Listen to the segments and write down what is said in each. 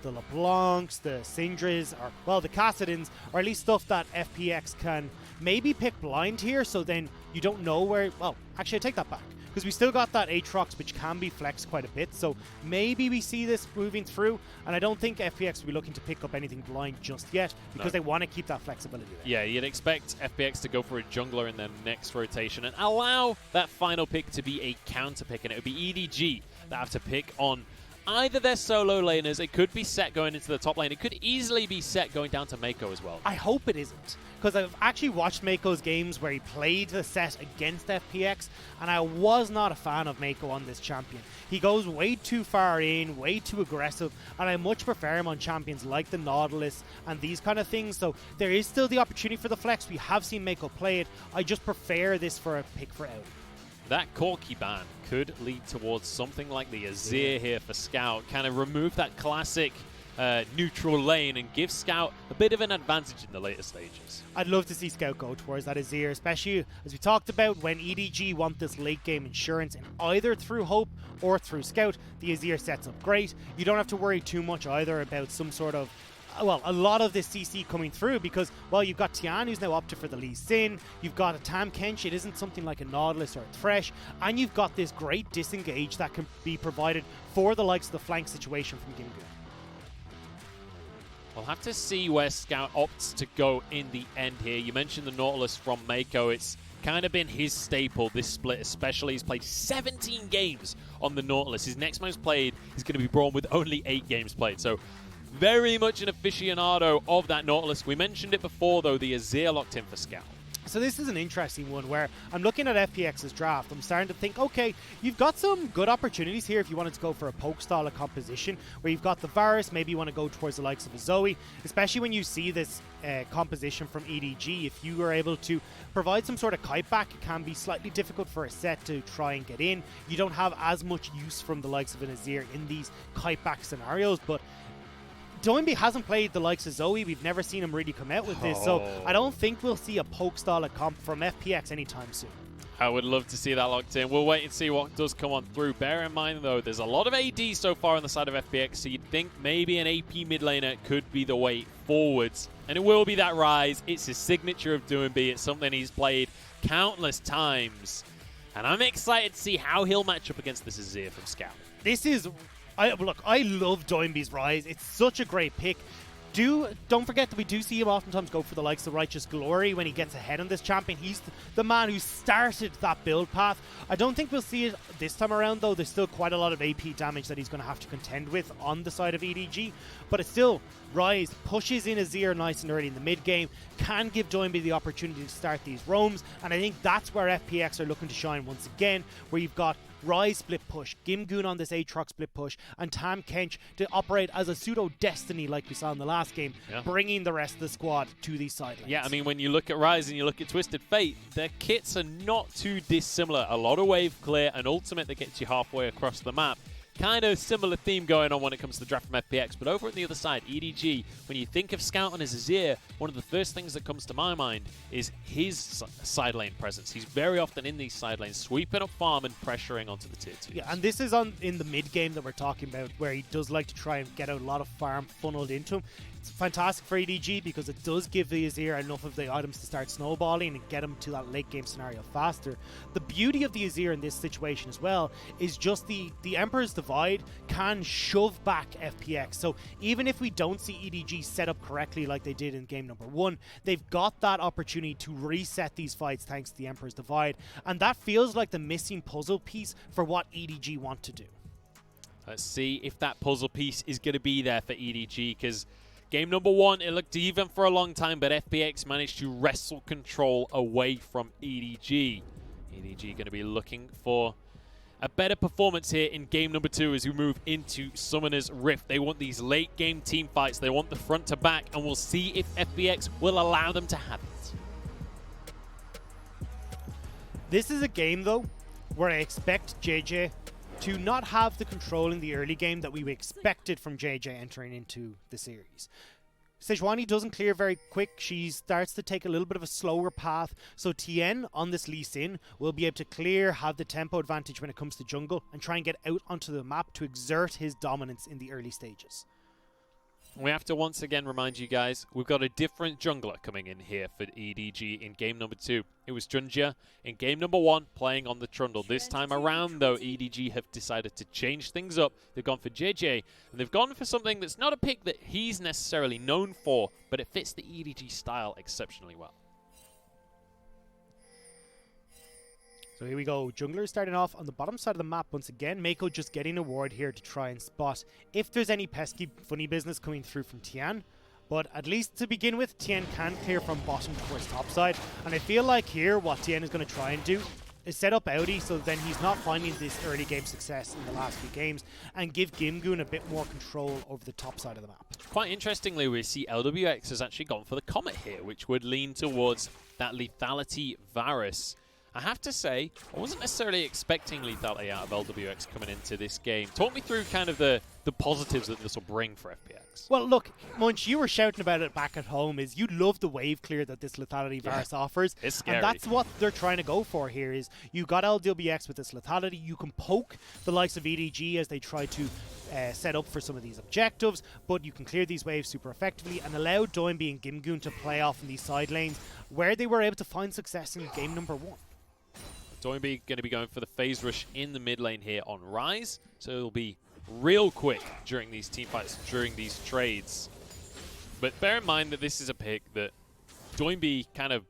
the LeBlancs, the Syndras, or, well, the Kassadins, or at least stuff that FPX can maybe pick blind here, so then you don't know where... Well, actually, I take that back, because we still got that Aatrox, which can be flexed quite a bit, so maybe we see this moving through, and I don't think FPX will be looking to pick up anything blind just yet, because they want to keep that flexibility there. Yeah, you'd expect FPX to go for a jungler in their next rotation and allow that final pick to be a counter pick, and it would be EDG that have to pick on either their solo laners. It could be Sett going into the top lane. It could easily be Sett going down to Meiko as well. I hope it isn't, because I've actually watched Meiko's games where he played the Sett against FPX, and I was not a fan of Meiko on this champion. He goes way too far in, way too aggressive, and I much prefer him on champions like the Nautilus and these kind of things. So there is still the opportunity for the flex. We have seen Meiko play it. I just prefer this for a pick for Aodi. That Corki ban could lead towards something like the Azir here for Scout. Kind of remove that classic neutral lane and give Scout a bit of an advantage in the later stages. I'd love to see Scout go towards that Azir, especially as we talked about when EDG want this late game insurance, and either through Hope or through Scout, the Azir sets up great. You don't have to worry too much either about some sort of, well, a lot of this CC coming through, because, well, you've got Tian, who's now opted for the Lee Sin, you've got a Tahm Kench, it isn't something like a Nautilus or a Thresh, and you've got this great disengage that can be provided for the likes of the flank situation from Gimgoon. We'll have to see where Scout opts to go in the end here. You mentioned the Nautilus from Meiko. It's kind of been his staple this split, especially. He's played 17 games on the Nautilus. His next most played is going to be Braun with only 8 games played, so very much an aficionado of that Nautilus. We mentioned it before, though, the Azir locked in for Scout. So this is an interesting one where I'm looking at FPX's draft. I'm starting to think, okay, you've got some good opportunities here if you wanted to go for a poke style of composition, where you've got the Varus, maybe you want to go towards the likes of a Zoe, especially when you see this composition from EDG. If you are able to provide some sort of kite back, it can be slightly difficult for a Sett to try and get in. You don't have as much use from the likes of an Azir in these kite back scenarios, but Doinb hasn't played the likes of Zoe. We've never seen him really come out with this, so I don't think we'll see a poke style of comp from FPX anytime soon. I would love to see that locked in. We'll wait and see what does come on through. Bear in mind, though, there's a lot of AD so far on the side of FPX, so you'd think maybe an AP mid laner could be the way forwards. And it will be that Ryze. It's his signature of Doinb. It's something he's played countless times. And I'm excited to see how he'll match up against this Azir from Scout. This is... Look, I love Doinb's Ryze. It's such a great pick. Don't forget that we do see him oftentimes go for the likes of Righteous Glory when he gets ahead on this champion. He's the man who started that build path. I don't think we'll see it this time around, though. There's still quite a lot of AP damage that he's going to have to contend with on the side of EDG. But it's still, Ryze pushes in Azir nice and early in the mid game, can give Doinb the opportunity to start these roams, and I think that's where FPX are looking to shine once again, where you've got Ryze split push, Gimgoon on this Aatrox split push, and Tahm Kench to operate as a pseudo Destiny like we saw in the last game, bringing the rest of the squad to these sidelines. Yeah, I mean, when you look at Ryze and you look at Twisted Fate, their kits are not too dissimilar. A lot of wave clear, an ultimate that gets you halfway across the map. Kind of similar theme going on when it comes to the draft from FPX, but over on the other side, EDG, when you think of Scout and his Azir, one of the first things that comes to my mind is his side lane presence. He's very often in these side lanes, sweeping up farm and pressuring onto the tier 2s. Yeah, and this is in the mid game that we're talking about, where he does like to try and get a lot of farm funneled into him. It's fantastic for EDG because it does give the Azir enough of the items to start snowballing and get him to that late game scenario faster. The beauty of the Azir in this situation as well is just the Emperor's Divide can shove back FPX. So even if we don't see EDG set up correctly like they did in game number 1, they've got that opportunity to reset these fights thanks to the Emperor's Divide. And that feels like the missing puzzle piece for what EDG want to do. Let's see if that puzzle piece is going to be there for EDG, because game number 1, it looked even for a long time, but FPX managed to wrestle control away from EDG. EDG going to be looking for a better performance here in game number 2 as we move into Summoner's Rift. They want these late game team fights. They want the front to back, and we'll see if FPX will allow them to have it. This is a game, though, where I expect JJ to not have the control in the early game that we expected from JJ entering into the series. Sejuani doesn't clear very quick. She starts to take a little bit of a slower path. So Tian on this Lee Sin will be able to clear, have the tempo advantage when it comes to jungle, and try and get out onto the map to exert his dominance in the early stages. We have to once again remind you guys, we've got a different jungler coming in here for EDG in game number 2. It was Junjia in game number 1 playing on the Trundle. This time around, though, EDG have decided to change things up. They've gone for JJ, and they've gone for something that's not a pick that he's necessarily known for, but it fits the EDG style exceptionally well. So here we go. Jungler starting off on the bottom side of the map once again. Meiko just getting a ward here to try and spot if there's any pesky funny business coming through from Tian. But at least to begin with, Tian can clear from bottom towards top side. And I feel like here what Tian is going to try and do is set up Aodi so then he's not finding this early game success in the last few games and give Gimgoon a bit more control over the top side of the map. Quite interestingly, we see Lwx has actually gone for the Comet here, which would lean towards that lethality Varus. I have to say, I wasn't necessarily expecting lethality out of Lwx coming into this game. Talk me through kind of the positives that this will bring for FPX. Well, look, Munch, you were shouting about it back at home, is you love the wave clear that this lethality Varus offers. It's scary. And that's what they're trying to go for here, is you got Lwx with this lethality, you can poke the likes of EDG as they try to set up for some of these objectives, but you can clear these waves super effectively and allow Doinb and Gimgoon to play off in these side lanes where they were able to find success in game number 1. Doinb going to be going for the phase rush in the mid lane here on Ryze, so it'll be real quick during these team fights, during these trades. But bear in mind that this is a pick that Doinb kind of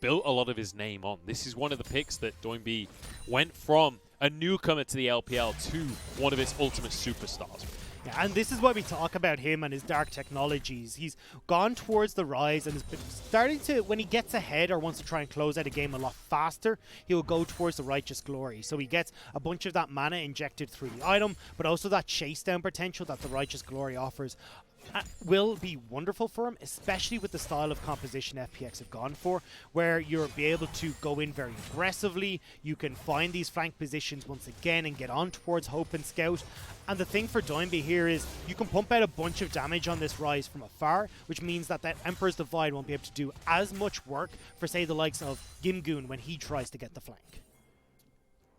built a lot of his name on. This is one of the picks that Doinb went from a newcomer to the LPL to one of its ultimate superstars. Yeah, and this is why we talk about him and his dark technologies. He's gone towards the Ryze and has been starting to, when he gets ahead or wants to try and close out a game a lot faster, he'll go towards the Righteous Glory. So he gets a bunch of that mana injected through the item, but also that chase down potential that the Righteous Glory offers will be wonderful for him, especially with the style of composition FPX have gone for, where you'll be able to go in very aggressively. You can find these flank positions once again and get on towards Hope and Scout. And the thing for Doinb here is you can pump out a bunch of damage on this Ryze from afar, which means that Emperor's Divide won't be able to do as much work for, say, the likes of Gimgoon when he tries to get the flank.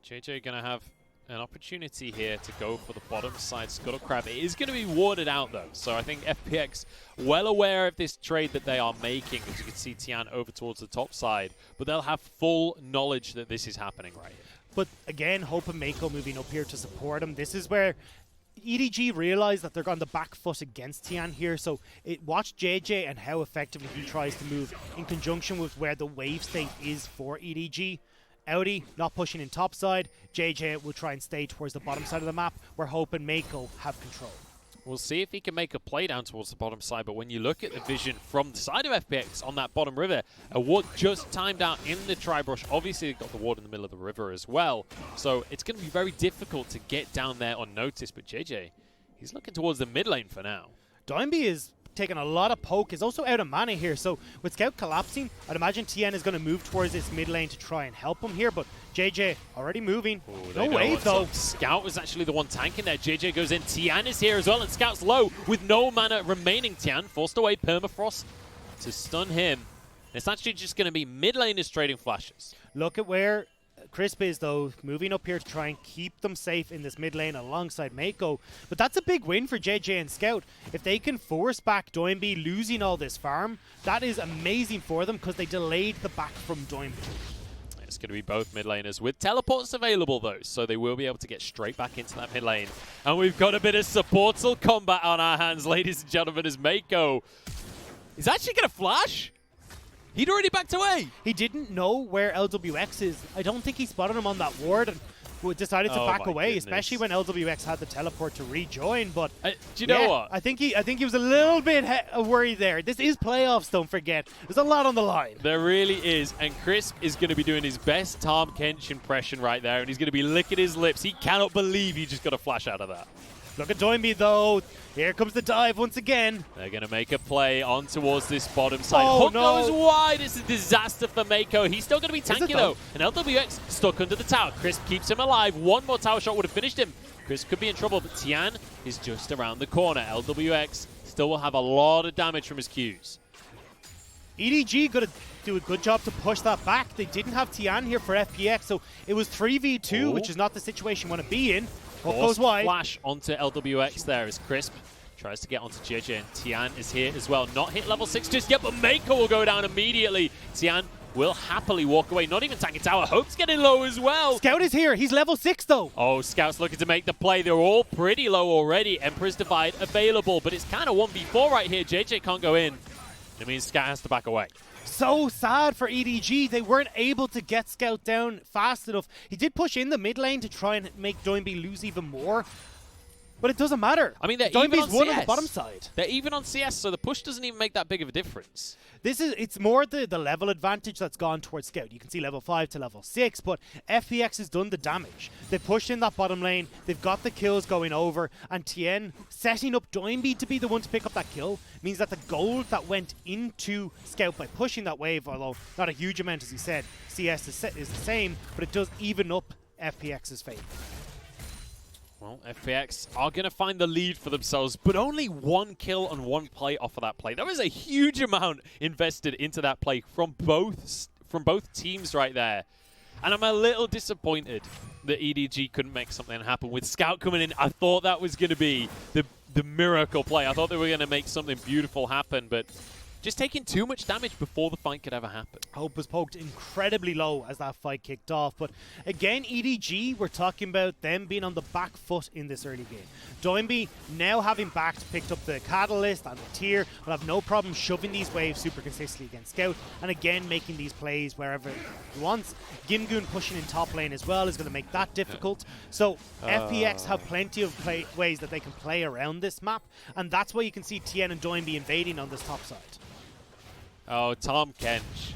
JJ going to have an opportunity here to go for the bottom side Scuttle Crab. It is going to be warded out though, so I think FPX well aware of this trade that they are making, as you can see Tian over towards the top side, but they'll have full knowledge that this is happening right here. But again, Hope and Meiko moving up here to support him. This is where EDG realize that they're on the back foot against Tian here, so watch JJ and how effectively he tries to move in conjunction with where the wave state is for EDG. Aodi not pushing in top side. JJ will try and stay towards the bottom side of the map where Hope and Meiko have control. We'll see if he can make a play down towards the bottom side, but when you look at the vision from the side of FPX on that bottom river, a ward just timed out in the tri-brush. Obviously, they've got the ward in the middle of the river as well, so it's going to be very difficult to get down there unnoticed, but JJ, he's looking towards the mid lane for now. Doinb is taking a lot of poke, is also out of mana here, so with Scout collapsing, I'd imagine Tian is going to move towards this mid lane to try and help him here, but JJ already moving. Ooh, no wave though. Scout was actually the one tanking there. JJ goes in, Tian is here as well, and Scout's low with no mana remaining. Tian forced away Permafrost to stun him. It's actually just going to be mid laners trading flashes. Look at where Crisp is though, moving up here to try and keep them safe in this mid lane alongside Meiko. But that's a big win for JJ and Scout. If they can force back Doinb losing all this farm, that is amazing for them because they delayed the back from Doinb. It's going to be both mid laners with teleports available though, so they will be able to get straight back into that mid lane. And we've got a bit of supportal combat on our hands, ladies and gentlemen, as Meiko is actually going to flash. He'd already backed away. He didn't know where Lwx is. I don't think he spotted him on that ward and decided to back away, especially when Lwx had the teleport to rejoin. But do you know what? I think he was a little bit worried there. This is playoffs, don't forget. There's a lot on the line. There really is, and Crisp is going to be doing his best Tahm Kench impression right there, and he's going to be licking his lips. He cannot believe he just got a flash out of that. Look at Doinb though. Here comes the dive once again. They're going to make a play on towards this bottom side. Oh, Hook goes wide. It's a disaster for Meiko. He's still going to be tanky though. And Lwx stuck under the tower. Crisp keeps him alive. One more tower shot would have finished him. Crisp could be in trouble, but Tian is just around the corner. Lwx still will have a lot of damage from his Qs. EDG got to do a good job to push that back. They didn't have Tian here for FPX, so it was 3v2, which is not the situation you want to be in. What goes wide? Flash onto Lwx there as Crisp Tries to get onto JJ, and Tian is here as well. Not hit level 6 just yet, but Meiko will go down immediately. Tian will happily walk away. Not even tanking tower. Hope's getting low as well. Scout is here. He's level 6 though. Oh, Scout's looking to make the play. They're all pretty low already. Emperor's Divide available, but it's kind of 1v4 right here. JJ can't go in. It means Scout has to back away. So sad for EDG. They weren't able to get Scout down fast enough. He did push in the mid lane to try and make Doinb lose even more. But it doesn't matter. I mean, they're even on one CS. on the bottom side. They're even on CS, so the push doesn't even make that big of a difference. It's more the level advantage that's gone towards Scout. You can see level 5 to level 6, but FPX has done the damage. They pushed in that bottom lane, they've got the kills going over, and Tian setting up Doinb to be the one to pick up that kill means that the gold that went into Scout by pushing that wave, although not a huge amount as he said, CS is the same, but it does even up FPX's fate. Well, FPX are going to find the lead for themselves, but only one kill and one play off of that play. There was a huge amount invested into that play from both teams right there. And I'm a little disappointed that EDG couldn't make something happen. With Scout coming in, I thought that was going to be the miracle play. I thought they were going to make something beautiful happen, but just taking too much damage before the fight could ever happen. Hope was poked incredibly low as that fight kicked off. But again, EDG, we're talking about them being on the back foot in this early game. Doinb, now having picked up the Catalyst and the Tier, will have no problem shoving these waves super consistently against Scout, and again making these plays wherever he wants. Gimgoon pushing in top lane as well is going to make that difficult. So FPX have plenty of ways that they can play around this map, and that's why you can see Tian and Doinb invading on this top side. Oh, Tahm Kench.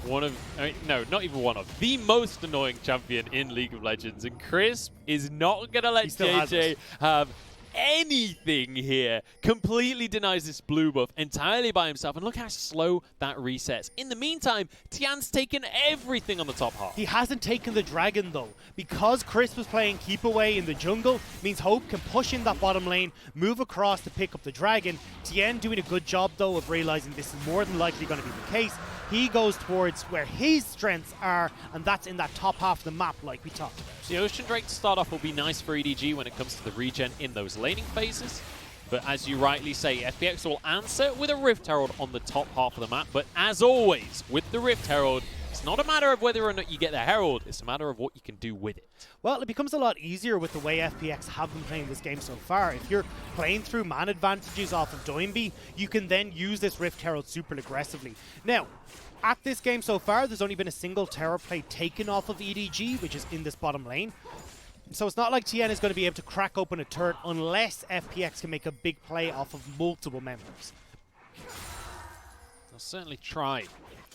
Not even one of. The most annoying champion in League of Legends. And Crisp is not going to let JJ have anything here. Completely denies this blue buff entirely by himself. And look how slow that resets. In the meantime, Tian's taken everything on the top half. He hasn't taken the dragon though. Because Crisp was playing keep away in the jungle, means Hope can push in that bottom lane, move across to pick up the dragon. Tian doing a good job though of realizing this is more than likely going to be the case. He goes towards where his strengths are, and that's in that top half of the map like we talked about. The Ocean Drake to start off will be nice for EDG when it comes to the regen in those laning phases. But as you rightly say, FPX will answer with a Rift Herald on the top half of the map. But as always, with the Rift Herald, it's not a matter of whether or not you get the Herald, it's a matter of what you can do with it. Well, it becomes a lot easier with the way FPX have been playing this game so far. If you're playing through man advantages off of Doinb, you can then use this Rift Herald super aggressively. Now, at this game so far, there's only been a single terror play taken off of EDG, which is in this bottom lane. So it's not like Tian is going to be able to crack open a turret unless FPX can make a big play off of multiple members. They'll certainly try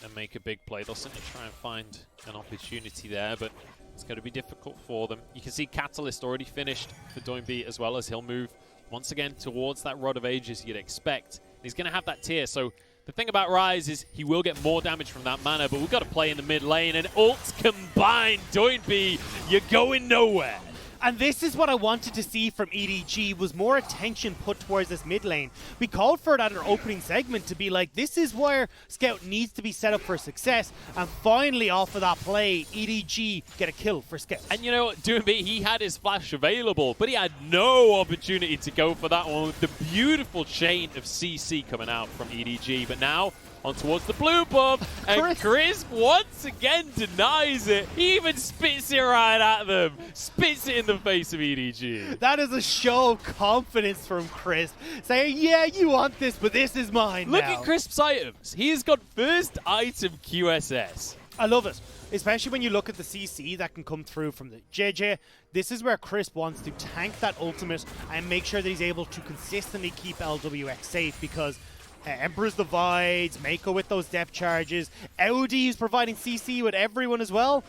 and make a big play. They'll certainly try and find an opportunity there, but it's going to be difficult for them. You can see Catalyst already finished for Doinb as well, as he'll move once again towards that Rod of Ages you'd expect. He's going to have that tier, so the thing about Ryze is he will get more damage from that mana, but we've got to play in the mid lane, and ults combined. Doinb, you're going nowhere. And this is what I wanted to see from EDG, was more attention put towards this mid lane. We called for it at our opening segment to be like, this is where Scout needs to be set up for success. And finally, off of that play, EDG get a kill for Scout. And you know what, Doinb, he had his flash available, but he had no opportunity to go for that one with the beautiful chain of CC coming out from EDG. But now, on towards the blue buff, and Crisp once again denies it. He even spits it right at them. Spits it in the face of EDG. That is a show of confidence from Crisp, saying, yeah, you want this, but this is mine Look now. at Crisp's items. He has got first item QSS. I love it, especially when you look at the CC that can come through from the JJ. This is where Crisp wants to tank that ultimate and make sure that he's able to consistently keep Lwx safe, because Emperor's Divides, Meiko with those depth charges, Aodi is providing CC with everyone as well.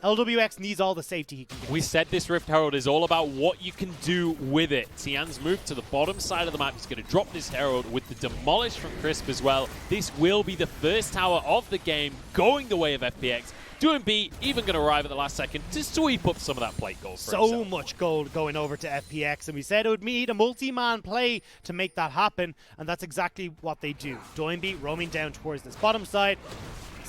Lwx needs all the safety he can get. We said this Rift Herald is all about what you can do with it. Tian's moved to the bottom side of the map. He's going to drop this Herald with the Demolish from Crisp as well. This will be the first tower of the game, going the way of FPX. Doinb even going to arrive at the last second to sweep up some of that plate gold for himself. So much gold going over to FPX, and we said it would need a multi-man play to make that happen, and that's exactly what they do. Doinb roaming down towards this bottom side.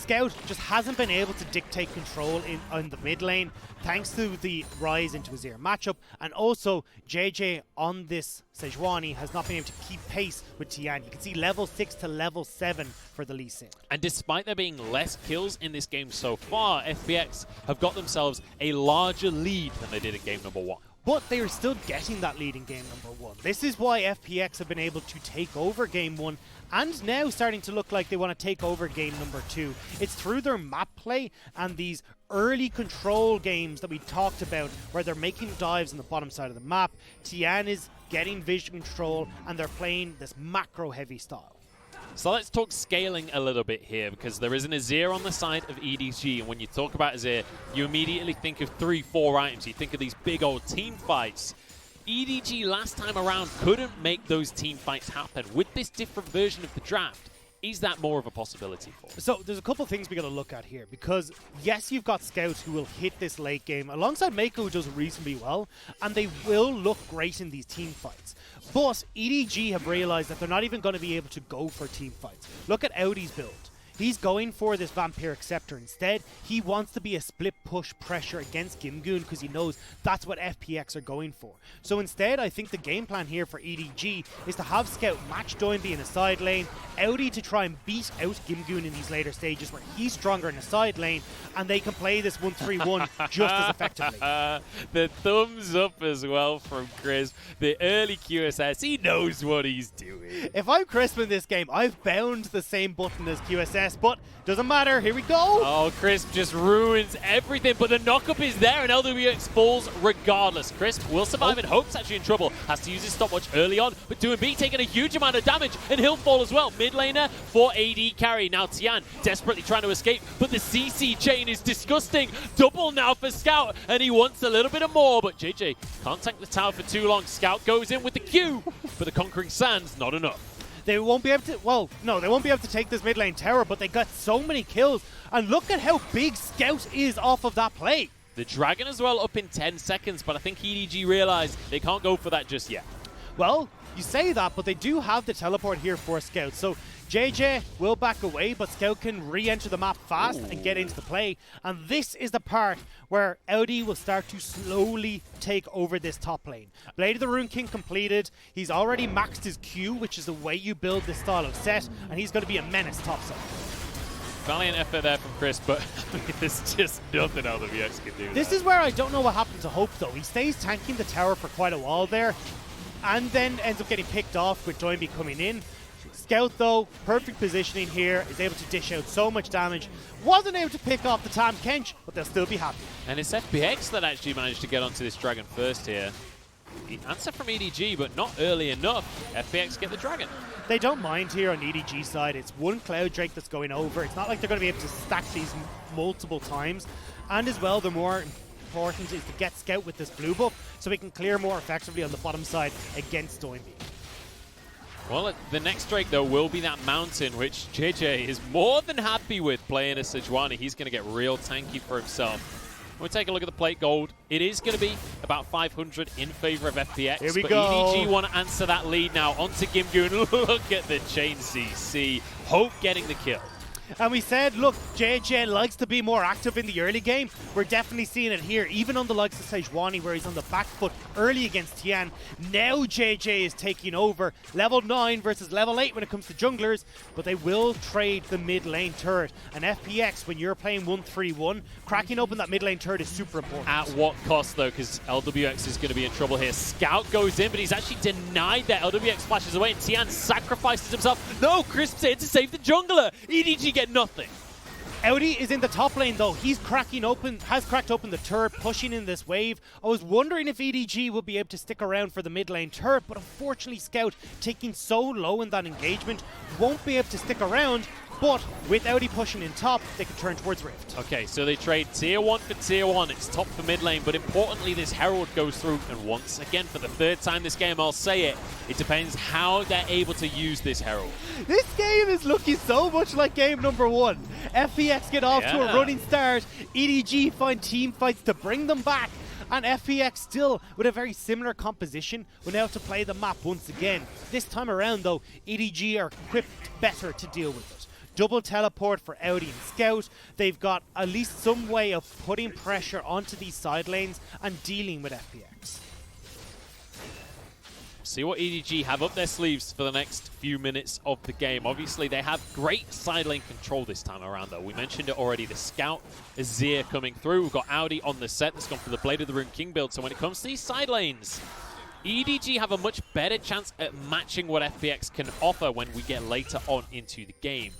Scout just hasn't been able to dictate control on the mid lane thanks to the Ryze into Azir matchup, and also JJ on this Sejuani has not been able to keep pace with Tian. You can see level 6 to level 7 for the Lee Sin. And despite there being less kills in this game so far, FPX have got themselves a larger lead than they did in game number 1. But they are still getting that lead in game number 1. This is why FPX have been able to take over game 1 and now starting to look like they want to take over game number 2. It's through their map play and these early control games that we talked about where they're making dives on the bottom side of the map. Tian is getting vision control and they're playing this macro heavy style. So let's talk scaling a little bit here, because there is an Azir on the side of EDG, and when you talk about Azir, you immediately think of 3-4 items. You think of these big old team fights. EDG last time around couldn't make those team fights happen. With this different version of the draft, is that more of a possibility for them? So there's a couple things we got to look at here, because yes, you've got scouts who will hit this late game alongside Meiko, who does reasonably well, and they will look great in these team fights. But EDG have realized that they're not even going to be able to go for team fights. Look at Aodi's build. He's going for this Vampiric Scepter instead. He wants to be a split push pressure against Gimgoon because he knows that's what FPX are going for. So instead, I think the game plan here for EDG is to have Scout match Doinb in a side lane, Aodi to try and beat out Gimgoon in these later stages where he's stronger in a side lane, and they can play this 1-3-1 just as effectively. The thumbs up as well from Chris. The early QSS, he knows what he's doing. If I'm Crisp in this game, I've bound the same button as QSS, but doesn't matter. Here we go. Oh, Crisp just ruins everything, but the knockup is there, and Lwx falls regardless. Crisp will survive, and Hope's actually in trouble. Has to use his stopwatch early on, but Doinb taking a huge amount of damage, and he'll fall as well. Mid laner for AD carry. Now Tian desperately trying to escape, but the CC chain is disgusting. Double now for Scout, and he wants a little bit of more, but JJ can't tank the tower for too long. Scout goes in with the Q, but the Conquering Sands not enough. They won't be able to, well, no, they won't be able to take this mid lane tower, but they got so many kills. And look at how big Scout is off of that play. The Dragon as well up in 10 seconds, but I think EDG realized they can't go for that just yet. Well, you say that, but they do have the teleport here for Scout. So JJ will back away, but Scout can re-enter the map fast and get into the play. And this is the part where Aodi will start to slowly take over this top lane. Blade of the Rune King completed. He's already maxed his Q, which is the way you build this style of set, and he's going to be a menace topside. Valiant effort there from Chris, but there's just nothing Lwx can do. This is where I don't know what happened to Hope, though. He stays tanking the tower for quite a while there, and then ends up getting picked off with Doinb coming in. Scout, though, perfect positioning here, is able to dish out so much damage. Wasn't able to pick off the Tahm Kench, but they'll still be happy. And it's FPX that actually managed to get onto this Dragon first here. The answer from EDG, but not early enough. FPX get the Dragon. They don't mind here on EDG side. It's one Cloud Drake that's going over. It's not like they're going to be able to stack these multiple times. And as well, the more important is to get Scout with this blue buff so we can clear more effectively on the bottom side against Doinb. Well, the next Drake, though, will be that Mountain, which JJ is more than happy with playing as Sejuani. He's going to get real tanky for himself. We'll take a look at the plate gold. It is going to be about 500 in favor of FPX. Here we but go. EDG want to answer that lead now. Onto Gimgoon. Look at the chain CC. Hope getting the kill. And we said, look, JJ likes to be more active in the early game. We're definitely seeing it here, even on the likes of Sejuani, where he's on the back foot early against Tian. Now JJ is taking over. Level 9 versus level 8 when it comes to junglers, but they will trade the mid lane turret. And FPX, when you're playing 1-3-1, cracking open that mid lane turret is super important. At what cost, though? Because Lwx is going to be in trouble here. Scout goes in, but he's actually denied that. Lwx flashes away, and Tian sacrifices himself. No, Crisp's in to save the jungler. EDG get nothing. Aodi is in the top lane, though. He's cracking open, has cracked open the turret, pushing in this wave. I was wondering if EDG would be able to stick around for the mid lane turret, but unfortunately Scout, taking so low in that engagement, won't be able to stick around. But with Aodi pushing in top, they can turn towards Rift. Okay, so they trade tier 1 for tier 1. It's top for mid lane, but importantly, this Herald goes through. And once again, for the third time this game, I'll say it, it depends how they're able to use this Herald. This game is looking so much like game number 1. FPX get off to a running start. EDG find team fights to bring them back. And FPX still with a very similar composition will now have to play the map once again. This time around, though, EDG are equipped better to deal with it. double teleport for Aodi and Scout. They've got at least some way of putting pressure onto these side lanes and dealing with FPX. See what EDG have up their sleeves for the next few minutes of the game. Obviously, they have great side lane control this time around, though. We mentioned it already. The Scout, Azir coming through. We've got Aodi on the Sett that's gone for the Blade of the Rune King build. So when it comes to these side lanes, EDG have a much better chance at matching what FPX can offer when we get later on into the game.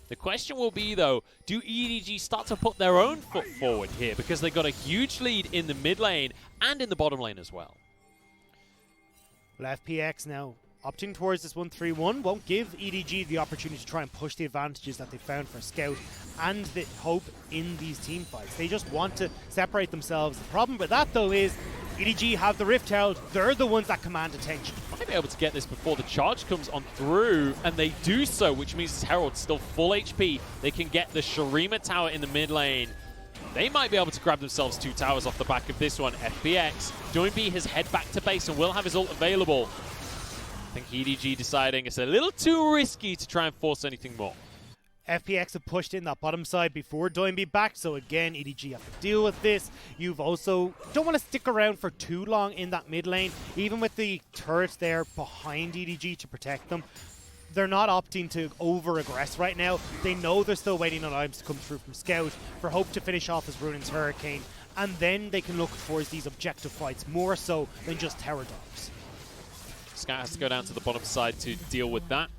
The question will be, though, do EDG start to put their own foot forward here? Because they got a huge lead in the mid lane and in the bottom lane as well. Well, FPX now opting towards this 1-3-1 won't give EDG the opportunity to try and push the advantages that they found for Scout and the hope in these team fights. They just want to separate themselves. The problem with that, though, is EDG have the Rift Herald. They're the ones that command attention. Might be able to get this before the charge comes on through, and they do so, which means this Herald's still full HP. They can get the Shurima Tower in the mid lane. They might be able to grab themselves 2 towers off the back of this one. FPX, Doinb has head back to base and will have his ult available. I think EDG deciding it's a little too risky to try and force anything more. FPX have pushed in that bottom side before Doinb back, so again, EDG have to deal with this. You've also don't want to stick around for too long in that mid lane, even with the turrets there behind EDG to protect them. They're not opting to over-aggress right now. They know they're still waiting on items to come through from Scout for hope to finish off his Ruin's Hurricane, and then they can look towards these objective fights more so than just tower dogs. Scout has to go down to the bottom side to deal with that.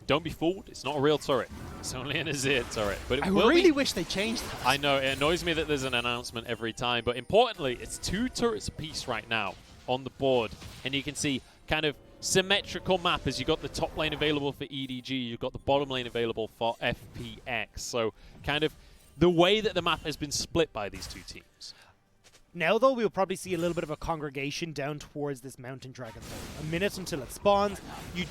Don't be fooled, it's not a real turret. It's only an Azir turret. But I really wish they changed that. I know, it annoys me that there's an announcement every time, but importantly, it's 2 turrets apiece right now on the board, and you can see kind of symmetrical map as you got the top lane available for EDG, you've got the bottom lane available for FPX. So kind of the way that the map has been split by these two teams. Now, though, we'll probably see a little bit of a congregation down towards this Mountain Dragon. A minute until it spawns. You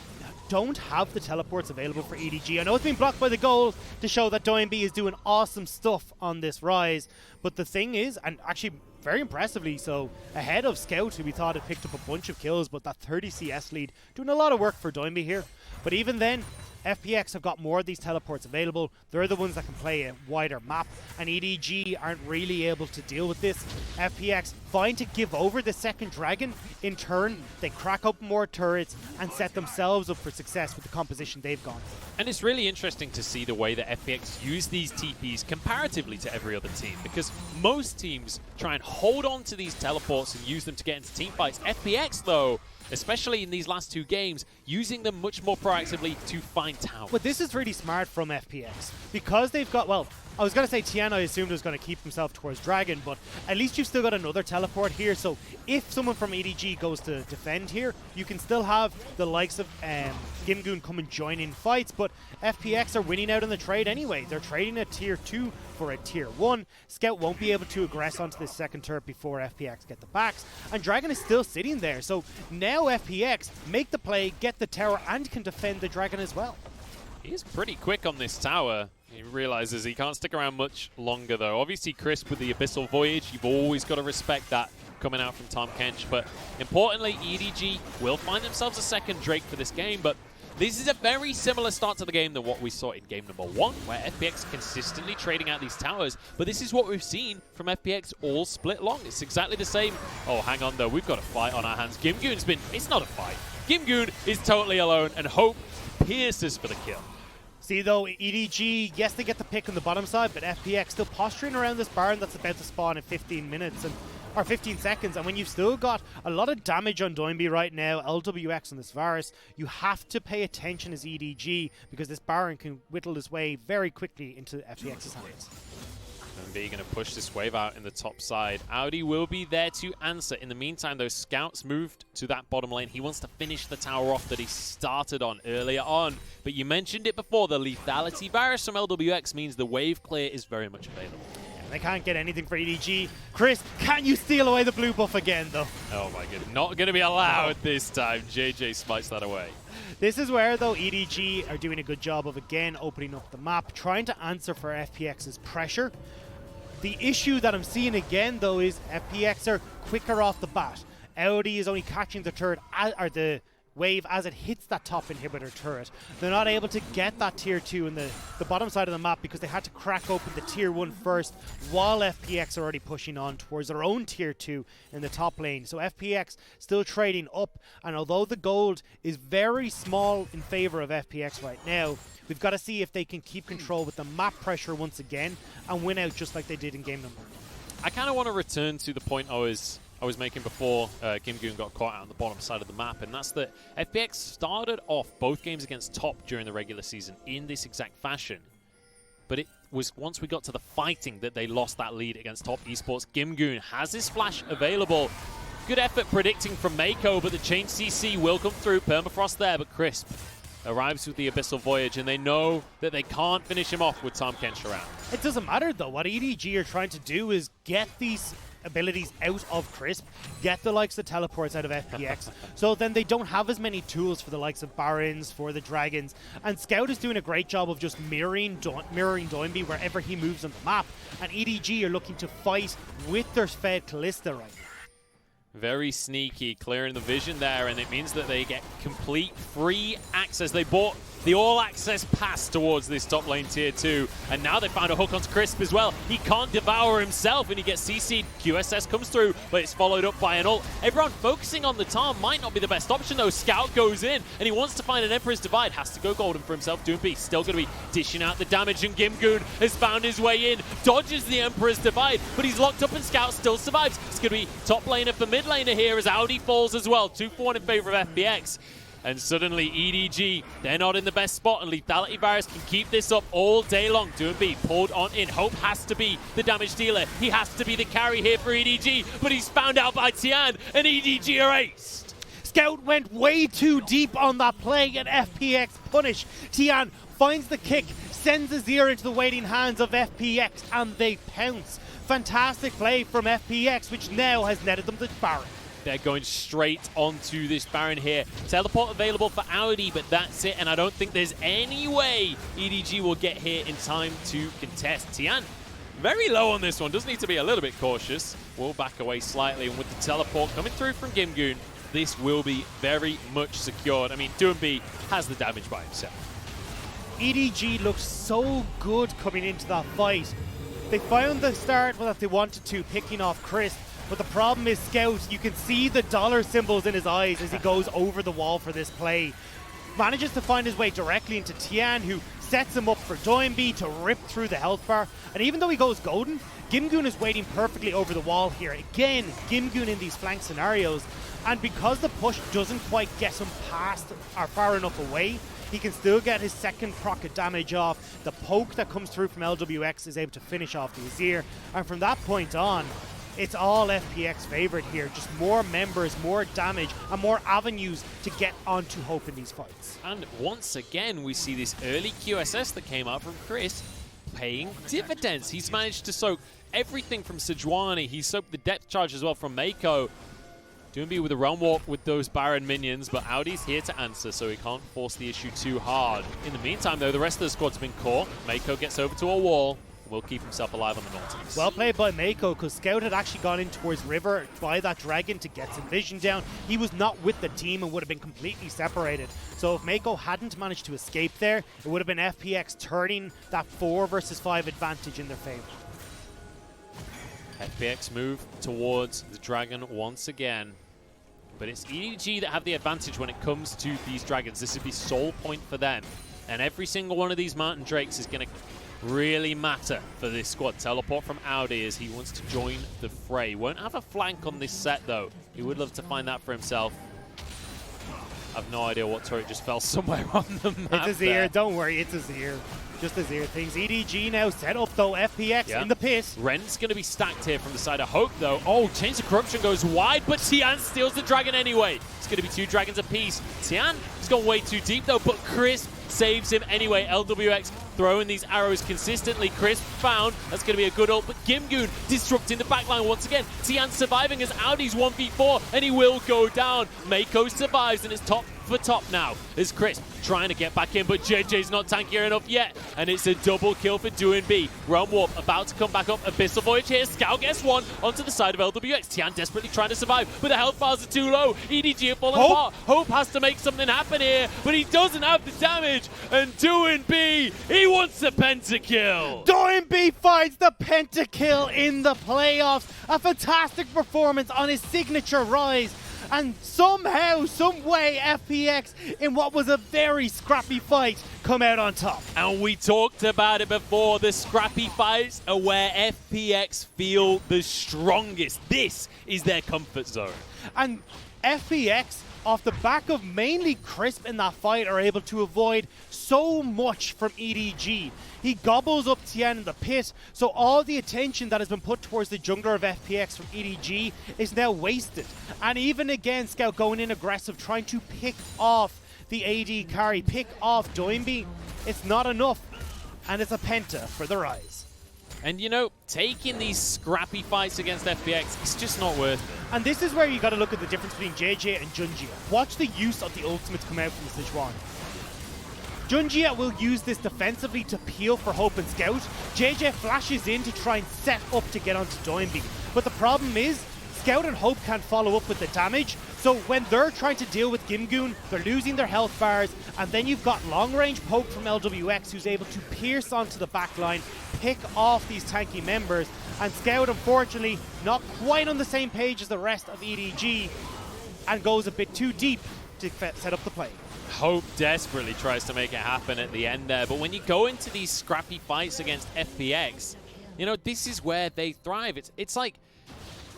don't have the teleports available for EDG. I know it's been blocked by the goal to show that Doinb is doing awesome stuff on this Ryze. But the thing is, and actually very impressively so, ahead of Scout, who we thought had picked up a bunch of kills, but that 30 CS lead, doing a lot of work for Doinb here. But even then, FPX have got more of these teleports available. They're the ones that can play a wider map, and EDG aren't really able to deal with this. FPX find to give over the second dragon. In turn, they crack open more turrets and set themselves up for success with the composition they've gone. And it's really interesting to see the way that FPX use these TPs comparatively to every other team, because most teams try and hold on to these teleports and use them to get into team fights. FPX, though, especially in these last 2 games, using them much more proactively to find towers. But this is really smart from FPX, because they've got, well, I was going to say Tian, I assumed was going to keep himself towards Dragon, but at least you've still got another teleport here, so if someone from EDG goes to defend here, you can still have the likes of Gimgoon come and join in fights, but FPX are winning out in the trade anyway. They're trading a tier 2 for a tier 1. Scout won't be able to aggress onto this second turret before FPX get the backs, and Dragon is still sitting there, so now FPX make the play, get the tower, and can defend the Dragon as well. He's pretty quick on this tower. He realizes he can't stick around much longer, though. Obviously, Crisp with the Abyssal Voyage, you've always got to respect that coming out from Tahm Kench. But importantly, EDG will find themselves a second Drake for this game. But this is a very similar start to the game than what we saw in game number 1, where FPX consistently trading out these towers. But this is what we've seen from FPX all split long. It's exactly the same. Oh, hang on, though. We've got a fight on our hands. Gimgoon's been... It's not a fight. Gimgoon is totally alone, and Hope pierces for the kill. See, though, EDG, yes, they get the pick on the bottom side, but FPX still posturing around this Baron that's about to spawn in 15 minutes, or 15 seconds, and when you've still got a lot of damage on Doinb right now, Lwx on this Varus, you have to pay attention as EDG, because this Baron can whittle his way very quickly into FPX's hands. Doinb going to push this wave out in the top side. Aodi will be there to answer. In the meantime, those scouts moved to that bottom lane. He wants to finish the tower off that he started on earlier on. But you mentioned it before, the lethality Varus from Lwx means the wave clear is very much available. Yeah, they can't get anything for EDG. Chris, can you steal away the blue buff again, though? Oh my goodness, not going to be allowed this time. JJ smites that away. This is where, though, EDG are doing a good job of, again, opening up the map, trying to answer for FPX's pressure. The issue that I'm seeing again, though, is FPX are quicker off the bat. Aodi is only catching the turret, or the wave as it hits that top inhibitor turret. They're not able to get that tier 2 in the bottom side of the map because they had to crack open the tier 1 first while FPX are already pushing on towards their own tier 2 in the top lane. So FPX still trading up, and although the gold is very small in favor of FPX right now, we've got to see if they can keep control with the map pressure once again and win out just like they did in game number 1. I kind of want to return to the point I was making before Gimgoon got caught out on the bottom side of the map, and that's that FPX started off both games against Top during the regular season in this exact fashion. But it was once we got to the fighting that they lost that lead against Top Esports. Gimgoon has his flash available. Good effort predicting from Meiko, but the chain CC will come through. Permafrost there, but Crisp arrives with the Abyssal Voyage, and they know that they can't finish him off with Tahm Kench around. It doesn't matter though. What EDG are trying to do is get these abilities out of Crisp, get the likes of teleports out of FPX, so then they don't have as many tools for the likes of Barons, for the Dragons, and Scout is doing a great job of just mirroring Doinb wherever he moves on the map, and EDG are looking to fight with their fed Kalista right now. Very sneaky, clearing the vision there, and it means that they get complete free access. They bought the all-access pass towards this top lane tier 2, and now they found a hook onto Crisp as well. He can't devour himself, and he gets CC'd. QSS comes through, but it's followed up by an ult. Everyone focusing on the Tahm might not be the best option, though. Scout goes in, and he wants to find an Emperor's Divide. Has to go golden for himself. Doinb still going to be dishing out the damage, and Gimgoon has found his way in. Dodges the Emperor's Divide, but he's locked up, and Scout still survives. It's going to be top laner for mid laner here as Aodi falls as well. 2-for-1 in favor of FPX. And suddenly EDG, they're not in the best spot, and Lwx Varus can keep this up all day long. Doinb pulled on in. Hope has to be the damage dealer. He has to be the carry here for EDG, but he's found out by Tian, and EDG are aced. Scout went way too deep on that play, and FPX punish. Tian finds the kick, sends Azir into the waiting hands of FPX, and they pounce. Fantastic play from FPX, which now has netted them the Baron. They're going straight onto this Baron here. Teleport available for Aodi, but that's it. And I don't think there's any way EDG will get here in time to contest. Tian, very low on this one. Does need to be a little bit cautious. Will back away slightly. And with the teleport coming through from Gimgoon, this will be very much secured. I mean, Doinb has the damage by himself. EDG looks so good coming into that fight. They found the start that they wanted to, picking off Crisp. But the problem is Scout, you can see the dollar symbols in his eyes as he goes over the wall for this play. Manages to find his way directly into Tian, who sets him up for Doinb to rip through the health bar. And even though he goes golden, Gimgoon is waiting perfectly over the wall here. Again, Gimgoon in these flank scenarios. And because the push doesn't quite get him past or far enough away, he can still get his second proc of damage off. The poke that comes through from Lwx is able to finish off the Azir. And from that point on, it's all FPX favored here. Just more members, more damage, and more avenues to get onto Hope in these fights. And once again, we see this early QSS that came out from Chris paying dividends. He's managed to soak everything from Sejuani. He soaked the depth charge as well from Meiko. Doinb with a realm walk with those Baron minions, but Audi's here to answer, so he can't force the issue too hard. In the meantime, though, the rest of the squad's been caught. Meiko gets over to a wall. Will keep himself alive on the Nautilus. Well played by Meiko, because Scout had actually gone in towards River by that dragon to get some vision down. He was not with the team and would have been completely separated. So if Meiko hadn't managed to escape there, it would have been FPX turning that 4 versus 5 advantage in their favor. FPX move towards the dragon once again. But it's EDG that have the advantage when it comes to these dragons. This would be sole point for them. And every single one of these Mountain Drakes is going to really matter for this squad. Teleport from Aodi as he wants to join the fray. Won't have a flank on this set though. He would love to find that for himself. I've no idea what turret just fell somewhere on the map. It's Azir, don't worry, it's Azir. Just Azir things. EDG now set up though, FPX in the pit. Ren's going to be stacked here from the side of Hope though. Oh, Chains of Corruption goes wide, but Tian steals the dragon anyway. It's going to be 2 dragons apiece. Tian has gone way too deep though, but Crisp saves him anyway. Lwx throwing these arrows consistently. Crisp found. That's going to be a good ult, but Gimgoon disrupting the backline once again. Tian surviving as Audi's 1v4, and he will go down. Meiko survives, and it's top for top now. There's Chris trying to get back in, but JJ's not tankier enough yet. And it's a double kill for Doinb. Realm Warp about to come back up. Abyssal Voyage here. Scout gets one onto the side of Lwx. Tian desperately trying to survive, but the health bars are too low. EDG are falling apart. Hope has to make something happen here, but he doesn't have the damage. And Doinb, he wants the pentakill. Doinb finds the pentakill in the playoffs. A fantastic performance on his signature Ryze. And somehow, some way, FPX, in what was a very scrappy fight, come out on top. And we talked about it before, the scrappy fights are where FPX feel the strongest. This is their comfort zone. And FPX, off the back of mainly Crisp in that fight, are able to avoid so much from EDG. He gobbles up Tian in the pit, so all the attention that has been put towards the jungler of FPX from EDG is now wasted. And even again, Scout going in aggressive, trying to pick off the AD carry, pick off Doinb, it's not enough. And it's a penta for the Ryze. And you know, taking these scrappy fights against FPX, it's just not worth it. And this is where you got to look at the difference between JJ and Junjia. Watch the use of the ultimates come out from the Sejuani. Junjia will use this defensively to peel for Hope and Scout. JJ flashes in to try and set up to get onto Doinb. But the problem is, Scout and Hope can't follow up with the damage, so when they're trying to deal with Gimgoon, they're losing their health bars, and then you've got long-range poke from Lwx, who's able to pierce onto the back line, pick off these tanky members, and Scout, unfortunately, not quite on the same page as the rest of EDG, and goes a bit too deep to set up the play. Hope desperately tries to make it happen at the end there, but when you go into these scrappy fights against FPX, you know, this is where they thrive. It's like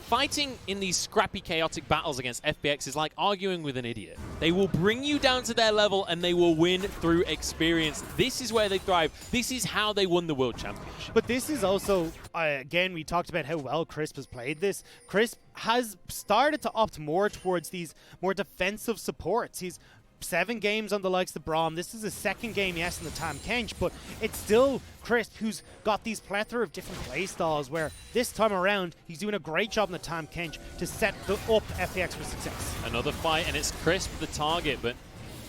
fighting in these scrappy, chaotic battles against FPX is like arguing with an idiot. They will bring you down to their level and they will win through experience. This is where they thrive. This is how they won the World Championship. But this is also, again, we talked about how well Crisp has played this. Crisp has started to opt more towards these more defensive supports. He's 7 games on the likes of Braum. This is his second game, yes, in the Tahm Kench, but it's still Crisp who's got these plethora of different play styles where this time around he's doing a great job in the Tahm Kench to set up FPX for success. Another fight and it's Crisp the target, but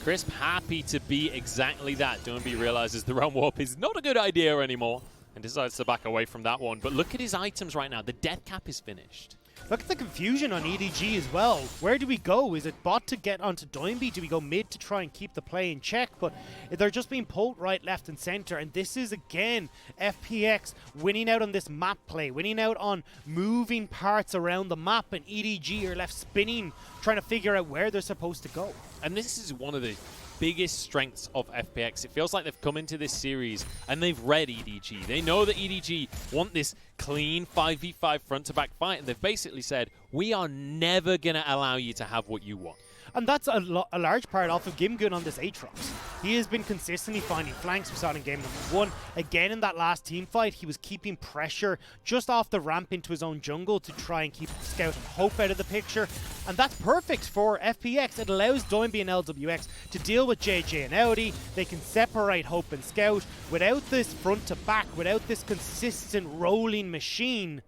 Crisp happy to be exactly that. Doinb realizes the Realm Warp is not a good idea anymore and decides to back away from that one. But look at his items right now. The death cap is finished. Look at the confusion on EDG as well. Where do we go? Is it bot to get onto Doinb? Do we go mid to try and keep the play in check? But they're just being pulled right, left, and center. And this is, again, FPX winning out on this map play, winning out on moving parts around the map, and EDG are left spinning, trying to figure out where they're supposed to go. And this is one of the biggest strengths of FPX. It feels like they've come into this series and they've read EDG. They know that EDG want this clean 5v5 front-to-back fight, and they've basically said, we are never going to allow you to have what you want. And that's a large part off of Gimgoon on this Aatrox. He has been consistently finding flanks. We saw it in game number 1. Again, in that last team fight, he was keeping pressure just off the ramp into his own jungle to try and keep Scout and Hope out of the picture. And that's perfect for FPX. It allows Doinb and Lwx to deal with JJ and Aodi. They can separate Hope and Scout. Without this front to back, without this consistent rolling machine,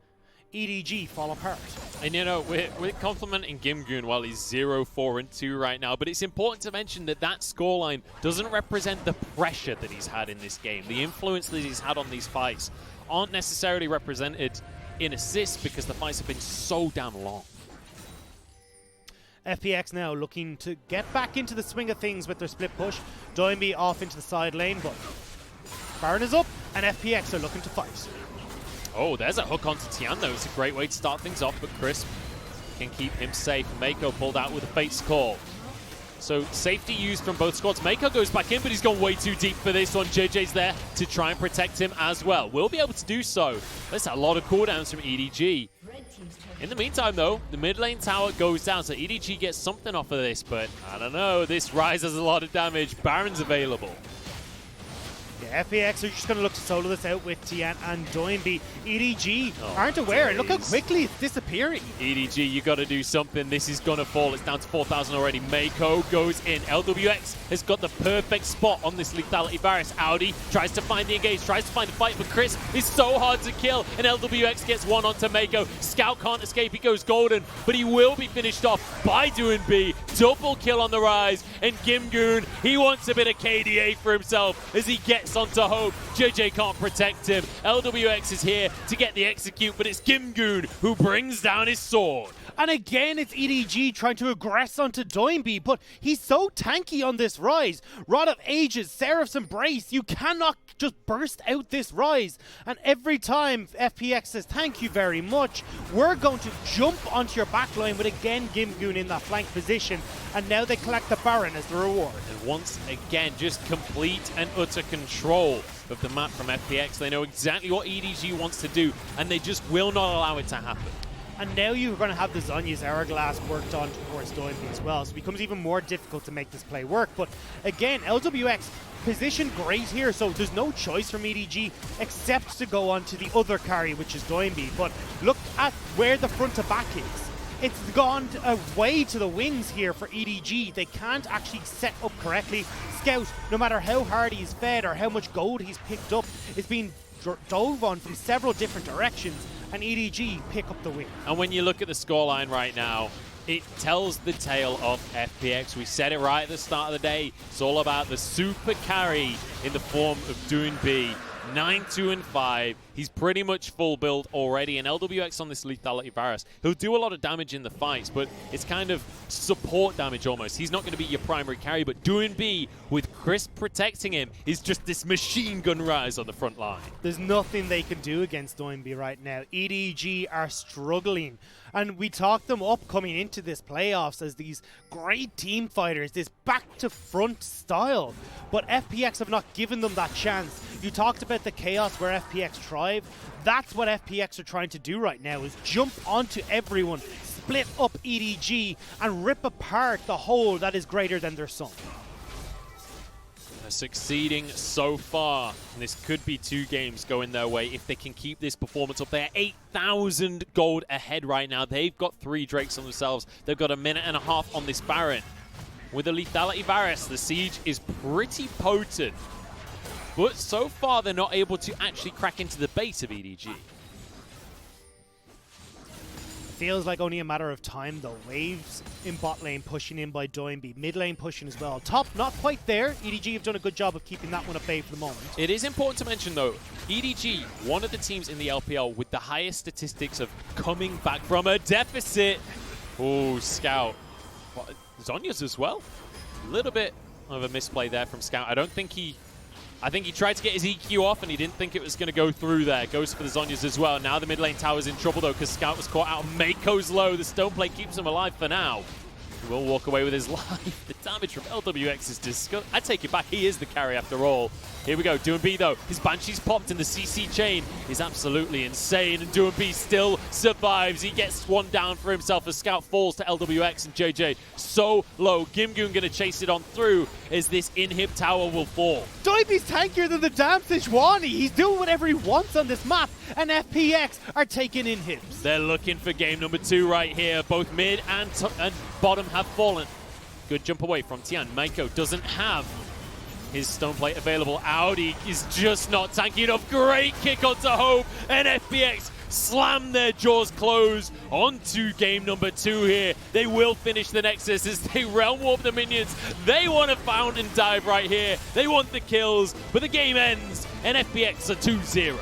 EDG fall apart. And you know, we're complimenting Gimgoon while he's 0-4-2 right now, but it's important to mention that that scoreline doesn't represent the pressure that he's had in this game. The influence that he's had on these fights aren't necessarily represented in assists because the fights have been so damn long. FPX now looking to get back into the swing of things with their split push. Doinb off into the side lane, but Baron is up and FPX are looking to fight. Oh, there's a hook onto Tian, though. It's a great way to start things off, but Crisp can keep him safe. Meiko pulled out with a Fate's Call. So safety used from both squads. Meiko goes back in, but he's gone way too deep for this one. JJ's there to try and protect him as well. We'll be able to do so. There's a lot of cooldowns from EDG. In the meantime, though, the mid lane tower goes down, so EDG gets something off of this, but I don't know. This Ryze has a lot of damage. Baron's available. Yeah, FPX are just going to look to solo this out with Tian and Doinb. EDG aren't aware. Look how quickly it's disappearing. EDG, you got to do something. This is going to fall. It's down to 4,000 already. Meiko goes in. Lwx has got the perfect spot on this Lethality Varus. Aodi tries to find the engage, tries to find the fight, but Chris is so hard to kill, and Lwx gets one onto Meiko. Scout can't escape. He goes golden, but he will be finished off by Doinb. Double kill on the Ryze, and Gimgoon, he wants a bit of KDA for himself as he gets onto Hope. JJ can't protect him. Lwx is here to get the execute, but it's Gimgoon who brings down his sword. And again, it's EDG trying to aggress onto Doinb, but he's so tanky on this Ryze. Rod of Ages, Seraph's Embrace, you cannot just burst out this Ryze. And every time FPX says, thank you very much, we're going to jump onto your backline with again Gimgoon in that flank position. And now they collect the Baron as the reward. And once again, just complete and utter control of the map from FPX. They know exactly what EDG wants to do, and they just will not allow it to happen. And now you're going to have the Zhonya's Hourglass worked on towards Doinb as well, so it becomes even more difficult to make this play work. But again, Lwx position great here, so there's no choice from EDG except to go on to the other carry, which is Doinb. But look at where the front to back is. It's gone away to the wings here for EDG. They can't actually set up correctly. Scout, no matter how hard he's fed or how much gold he's picked up, is being dove on from several different directions, and EDG pick up the win. And when you look at the scoreline right now, it tells the tale of FPX. We said it right at the start of the day. It's all about the super carry in the form of Doinb. 9-2-5. He's pretty much full build already, and Lwx on this Lethality Varus, he'll do a lot of damage in the fights, but it's kind of support damage almost. He's not going to be your primary carry, but Doinb, with Chris protecting him, is just this machine gun Ryze on the front line. There's nothing they can do against Doinb right now. EDG are struggling, and we talked them up coming into this playoffs as these great team fighters, this back-to-front style, but FPX have not given them that chance. You talked about the chaos where FPX thrive. That's what FPX are trying to do right now, is jump onto everyone, split up EDG, and rip apart the whole that is greater than their sum. They're succeeding so far, and this could be 2 games going their way if they can keep this performance up. They're 8,000 gold ahead right now. They've got 3 Drakes on themselves. They've got a minute and a half on this Baron. With the Lethality Varus, the siege is pretty potent. But so far, they're not able to actually crack into the base of EDG. Feels like only a matter of time though. Waves in bot lane pushing in by Doinb. Mid lane pushing as well. Top not quite there. EDG have done a good job of keeping that one at bay for the moment. It is important to mention though, EDG, one of the teams in the LPL with the highest statistics of coming back from a deficit. Oh, Scout. Zhonya's as well. A little bit of a misplay there from Scout. I think he tried to get his EQ off and he didn't think it was going to go through there. Goes for the Zhonya's as well. Now the mid lane tower's in trouble though because Scout was caught out. Meiko's low. The stone plate keeps him alive for now. He will walk away with his life. The damage from Lwx is disgusting. I take it back. He is the carry after all. Here we go. Doinb though. His Banshee's popped and the CC chain is absolutely insane. And Doinb still survives. He gets one down for himself as Scout falls to Lwx and JJ so low. Gimgoon going to chase it on through as this inhib tower will fall. Doinb's tankier than the damn Sejuani. He's doing whatever he wants on this map, and FPX are taking inhibs. They're looking for game number 2 right here. Both mid and bottom have fallen. Good jump away from Tian. Meiko doesn't have his stone plate available. Aodi is just not tanky enough. Great kick onto Hope, and FPX slam their jaws closed onto game number 2 here. They will finish the Nexus as they realm warp the minions. They want a fountain dive right here. They want the kills, but the game ends, and FPX are 2-0.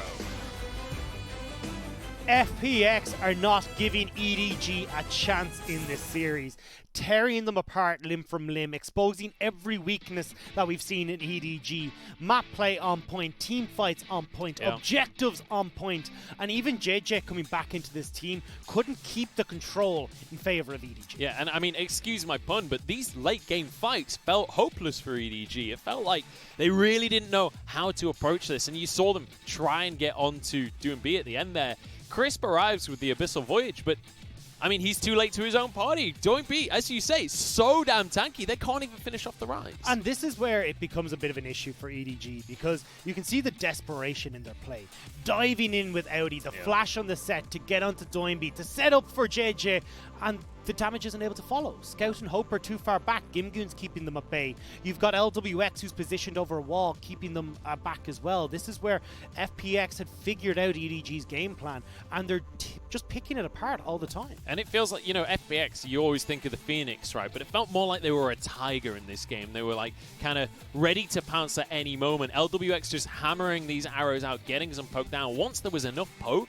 FPX are not giving EDG a chance in this series, tearing them apart limb from limb, exposing every weakness that we've seen in EDG. Map play on point, team fights on point, objectives on point, and even JJ coming back into this team couldn't keep the control in favor of EDG. Yeah, and I mean, excuse my pun, but these late game fights felt hopeless for EDG. It felt like they really didn't know how to approach this, and you saw them try and get onto Doinb at the end there. Crisp arrives with the Abyssal Voyage, but I mean, he's too late to his own party. Doinb, as you say, so damn tanky, they can't even finish off the Ryze. And this is where it becomes a bit of an issue for EDG, because you can see the desperation in their play. Diving in with Aodi, the flash on the Sett to get onto Doinb, to set up for JJ, and the damage isn't able to follow. Scout and Hope are too far back. Gimgoon's keeping them at bay. You've got Lwx who's positioned over a wall, keeping them back as well. This is where FPX had figured out EDG's game plan, and they're just picking it apart all the time. And it feels like, you know, FPX, you always think of the Phoenix, right? But it felt more like they were a tiger in this game. They were like kind of ready to pounce at any moment. Lwx just hammering these arrows out, getting some poke down. Once there was enough poke,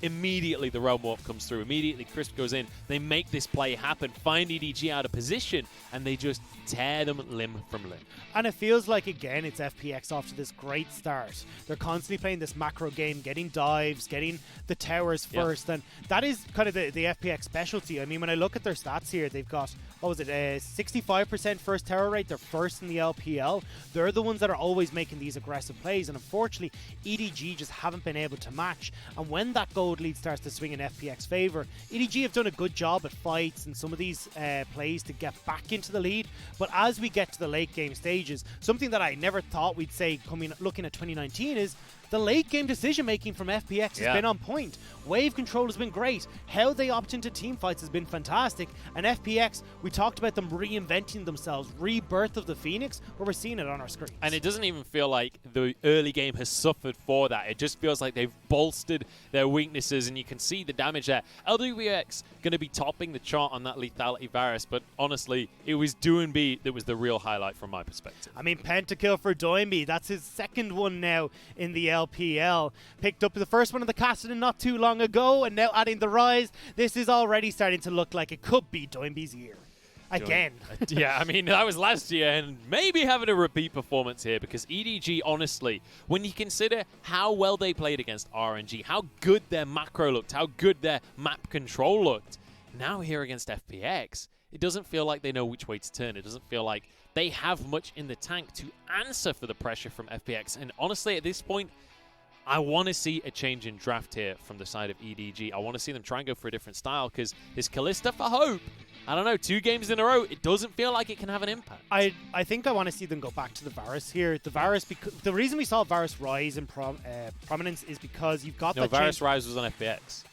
immediately the Realm Warp comes through. Immediately Crisp goes in. They make this play happen, find EDG out of position, and they just tear them limb from limb. And it feels like, again, it's FPX off to this great start. They're constantly playing this macro game, getting dives, getting the towers first, and that is kind of the FPX specialty. I mean, when I look at their stats here, they've got, what was it, 65% first tower rate. They're first in the LPL. They're the ones that are always making these aggressive plays, and unfortunately, EDG just haven't been able to match. And when that gold lead starts to swing in FPX favor, EDG have done a good job at fights and some of these plays to get back into the lead. But as we get to the late game stages, something that I never thought we'd say looking at 2019 is the late game decision making from FPX has been on point. Wave control has been great. How they opt into team fights has been fantastic. And FPX, we talked about them reinventing themselves, rebirth of the Phoenix, where we're seeing it on our screen. And it doesn't even feel like the early game has suffered for that. It just feels like they've bolstered their weaknesses, and you can see the damage there. Lwx going to be topping the chart on that lethality Varus, but honestly, it was Doinb that was the real highlight from my perspective. I mean, pentakill for Doinb. That's his second one now in the LPL. Picked up the first one of the Cassidy not too long ago, and now adding the Ryze. This is already starting to look like it could be Doinb's year. Again. Yeah, I mean, that was last year, and maybe having a repeat performance here, because EDG, honestly, when you consider how well they played against RNG, how good their macro looked, how good their map control looked, now here against FPX, it doesn't feel like they know which way to turn. It doesn't feel like they have much in the tank to answer for the pressure from FPX. And honestly, at this point, I want to see a change in draft here from the side of EDG. I want to see them try and go for a different style, because this Kalista for Hope, I don't know, 2 games in a row, it doesn't feel like it can have an impact. I think I want to see them go back to the Varus here. The Varus, because the reason we saw Varus rise in prominence is because you've got that Varus Ryze was on FPX.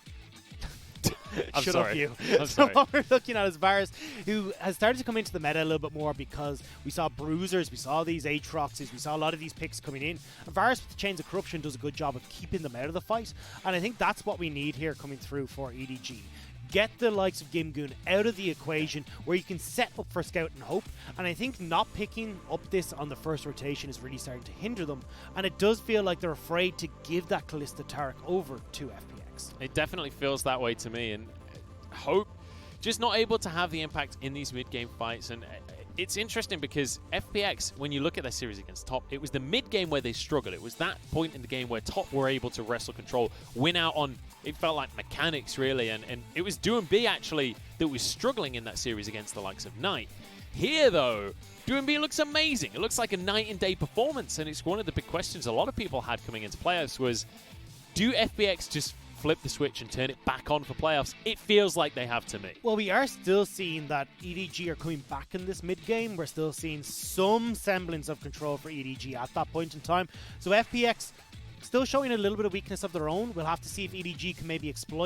I'm Shut sorry. up, you. I'm So sorry. what we're looking at is Varus, who has started to come into the meta a little bit more, because we saw Bruisers, we saw these Aatroxes, we saw a lot of these picks coming in. And Varus with the Chains of Corruption does a good job of keeping them out of the fight, and I think that's what we need here coming through for EDG. Get the likes of Gimgoon out of the equation, where you can set up for Scout and Hope, and I think not picking up this on the first rotation is really starting to hinder them, and it does feel like they're afraid to give that Kalista Taric over to FPX. It definitely feels that way to me, and Hope just not able to have the impact in these mid-game fights. And it's interesting because FPX, when you look at their series against Top, it was the mid-game where they struggled. It was that point in the game where Top were able to wrestle control, win out on, it felt like mechanics really, and it was Doinb actually that was struggling in that series against the likes of Knight. Here though, Doinb looks amazing. It looks like a night and day performance, and it's one of the big questions a lot of people had coming into playoffs was, do FPX just flip the switch and turn it back on for playoffs? It feels like they have to me. Well, we are still seeing that EDG are coming back in this mid-game. We're still seeing some semblance of control for EDG at that point in time. So FPX still showing a little bit of weakness of their own. We'll have to see if EDG can maybe exploit